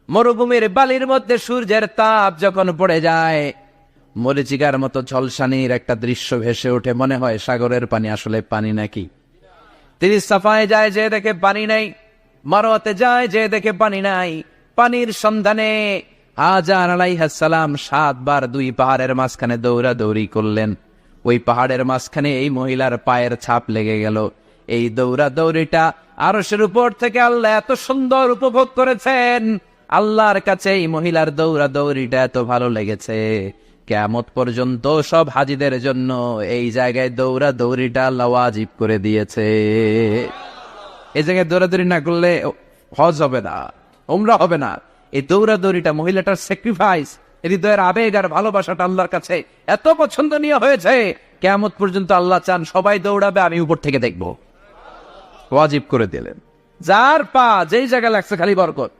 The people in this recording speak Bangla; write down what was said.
মরুভূমির বালির মধ্যে সূর্যের তাপ যখন পড়ে যায়, মরীচিকার মতো ঝলসানির একটা দৃশ্য ভেসে ওঠে, মনে হয় সাগরের পানি আসলে পানি নাকি। তিনি সাফায় যায়, যে দেখে পানি নাই। মারওয়াতে যায়, যে দেখে পানি নাই। পানির সন্ধানে হাজার আলাইহিস সালাম 7 বার 2 পাহাড়ের মাঝখানে দৌড়াদৌড়ি করলেন। ওই পাহাড়ের মাঝখানে এই মহিলার পায়ের ছাপ লেগে গেল। এই দৌড়াদৌড়িটা আরশের উপর থেকে আল্লাহ এত সুন্দর উপভোগ করেছেন। আল্লাহর কাছে এই মহিলার দৌড়াদৌড়িটা এত ভালো লেগেছে, কিয়ামত পর্যন্ত সব হাজীদের জন্য এই জায়গায় দৌড়াদৌড়িটা আল্লাহ ওয়াজিব করে দিয়েছে। এই জায়গায় দৌড়াদৌড়ি না করলে হজ হবে না, উমরা হবে না। এই দৌড়াদৌড়িটা, মহিলাটার স্যাক্রিফাইস, হৃদয়ের আবেগ আর ভালোবাসাটা আল্লাহর কাছে এত পছন্দনীয় হয়েছে, কিয়ামত পর্যন্ত আল্লাহ চান সবাই দৌড়াবে, আমি উপর থেকে দেখব। ওয়াজিব করে দিলেন। যার পা যেই জায়গায় লাগছে খালি বরকত।